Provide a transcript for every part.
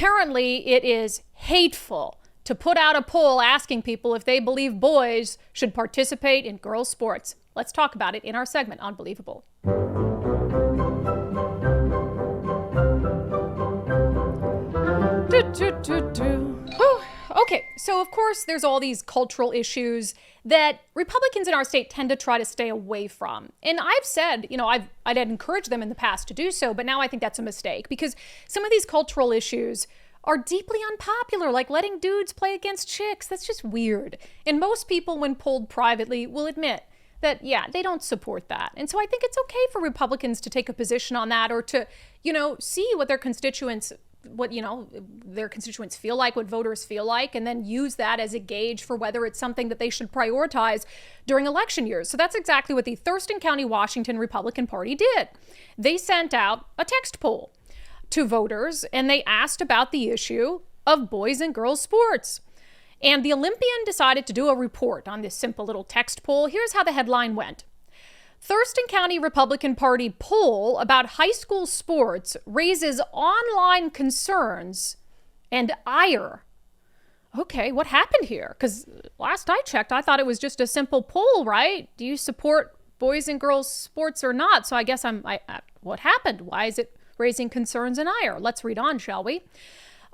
apparently it is hateful to put out a poll asking people if they believe boys should participate in girls' sports. Let's talk about it in our segment, Unbelievable. Okay, so of course there's all these cultural issues that Republicans in our state tend to try to stay away from. And I've said, I'd encouraged them in the past to do so, but now I think that's a mistake because some of these cultural issues are deeply unpopular, like letting dudes play against chicks. That's just weird. And most people, when polled privately, will admit that, yeah, they don't support that. And so I think it's okay for Republicans to take a position on that or to, see what their constituents feel like, what voters feel like, and then use that as a gauge for whether it's something that they should prioritize during election years. So that's exactly what the Thurston County, Washington Republican Party did. They sent out a text poll to voters, and they asked about the issue of boys and girls sports. And the Olympian decided to do a report on this simple little text poll. Here's how the headline went. Thurston County Republican Party poll about high school sports raises online concerns and ire. Okay, what happened here? Because last I checked, I thought it was just a simple poll, right? Do you support boys and girls sports or not? So I guess what happened? Why is it raising concerns and ire? Let's read on, shall we?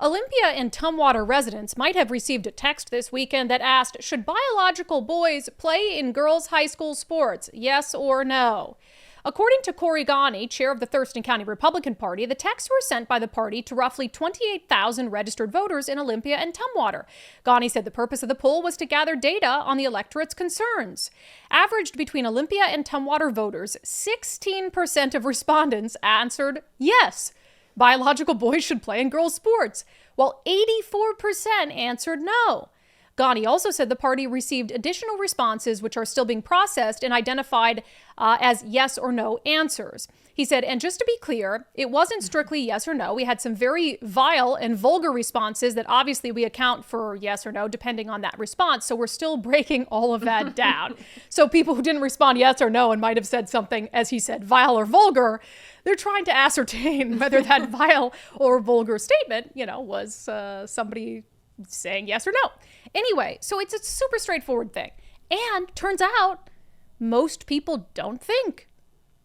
Olympia and Tumwater residents might have received a text this weekend that asked, should biological boys play in girls' high school sports? Yes or no? According to Corey Ghani, chair of the Thurston County Republican Party, the texts were sent by the party to roughly 28,000 registered voters in Olympia and Tumwater. Ghani said the purpose of the poll was to gather data on the electorate's concerns. Averaged between Olympia and Tumwater voters, 16% of respondents answered yes. Biological boys should play in girls' sports, while 84% answered no. Ghani also said the party received additional responses which are still being processed and identified as yes or no answers. He said, and just to be clear, it wasn't strictly yes or no. We had some very vile and vulgar responses that obviously we account for yes or no depending on that response. So we're still breaking all of that down. So people who didn't respond yes or no and might have said something, as he said, vile or vulgar, they're trying to ascertain whether that vile or vulgar statement, was somebody saying yes or no. Anyway, so it's a super straightforward thing. And turns out most people don't think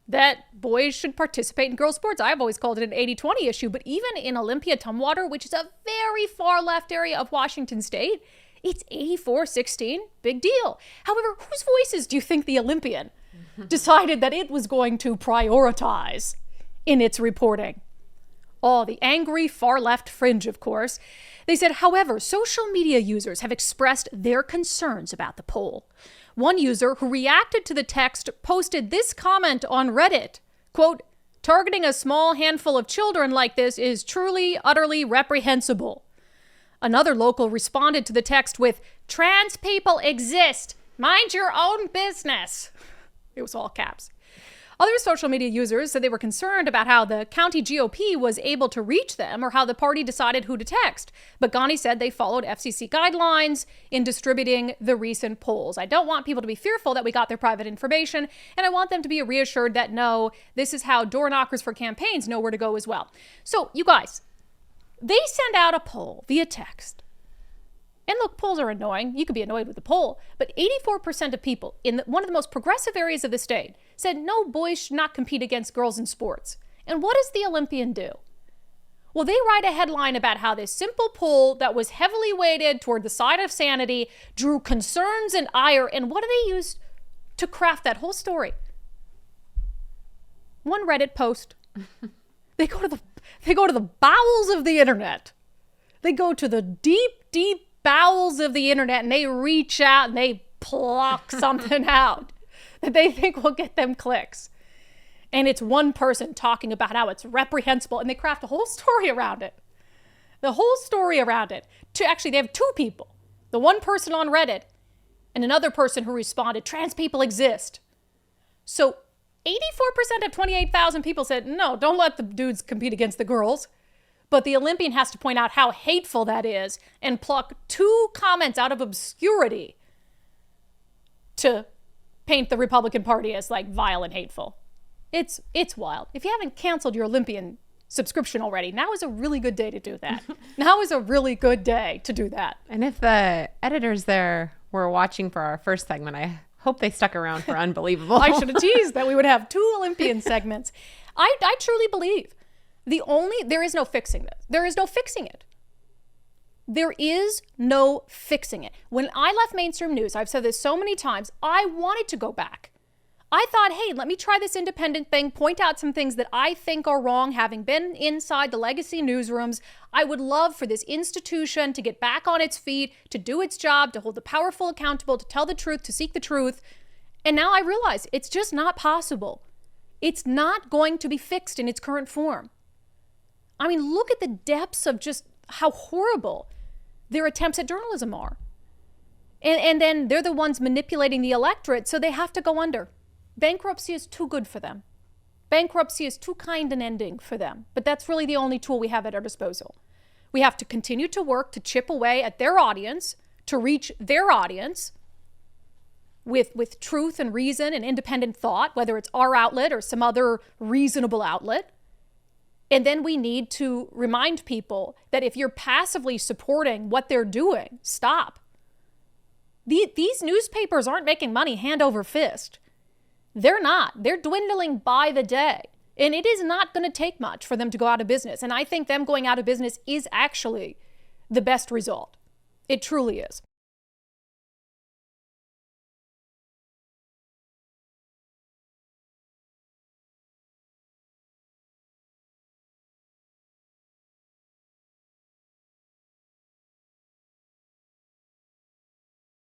that boys should participate in girls' sports. I've always called it an 80-20 issue, but even in Olympia, Tumwater, which is a very far left area of Washington state, it's 84-16, big deal. However, whose voices do you think the Olympian decided that it was going to prioritize in its reporting? Oh, the angry far left fringe, of course. They said, however, social media users have expressed their concerns about the poll. One user who reacted to the text posted this comment on Reddit, quote, targeting a small handful of children like this is truly, utterly reprehensible. Another local responded to the text with, trans people exist. Mind your own business. It was all caps. Other social media users said they were concerned about how the county GOP was able to reach them or how the party decided who to text. But Ghani said they followed FCC guidelines in distributing the recent polls. I don't want people to be fearful that we got their private information, and I want them to be reassured that no, this is how door knockers for campaigns know where to go as well. So, you guys, they send out a poll via text. And look, polls are annoying. You could be annoyed with the poll. But 84% of people in one of the most progressive areas of the state said no, boys should not compete against girls in sports. And what does the Olympian do? Well, they write a headline about how this simple poll that was heavily weighted toward the side of sanity drew concerns and ire. And what do they use to craft that whole story? One Reddit post. They go to the bowels of the internet. They go to the deep, deep bowels of the internet and they reach out and they pluck something out that they think will get them clicks. And it's one person talking about how it's reprehensible and they craft a whole story around it. The whole story around it. Actually, they have two people. The one person on Reddit and another person who responded, trans people exist. So 84% of 28,000 people said, no, don't let the dudes compete against the girls. But the Olympian has to point out how hateful that is and pluck two comments out of obscurity to paint the Republican Party as like vile and hateful. It's wild. If you haven't canceled your Olympian subscription already. Now is a really good day to do that. Now is a really good day to do that. And if the editors there were watching for our first segment, I hope they stuck around for Unbelievable. I should have teased that we would have 2 Olympian segments. I truly believe there is no fixing this. There is no fixing it. There is no fixing it. When I left mainstream news, I've said this so many times, I wanted to go back. I thought, hey, let me try this independent thing, point out some things that I think are wrong. Having been inside the legacy newsrooms, I would love for this institution to get back on its feet, to do its job, to hold the powerful accountable, to tell the truth, to seek the truth. And now I realize it's just not possible. It's not going to be fixed in its current form. I mean, look at the depths of just how horrible their attempts at journalism are. And then they're the ones manipulating the electorate, so they have to go under. Bankruptcy is too good for them. Bankruptcy is too kind an ending for them. But that's really the only tool we have at our disposal. We have to continue to work to chip away at their audience, to reach their audience with truth and reason and independent thought, whether it's our outlet or some other reasonable outlet. And then we need to remind people that if you're passively supporting what they're doing, stop. These newspapers aren't making money hand over fist. They're not. They're dwindling by the day. And it is not going to take much for them to go out of business. And I think them going out of business is actually the best result. It truly is.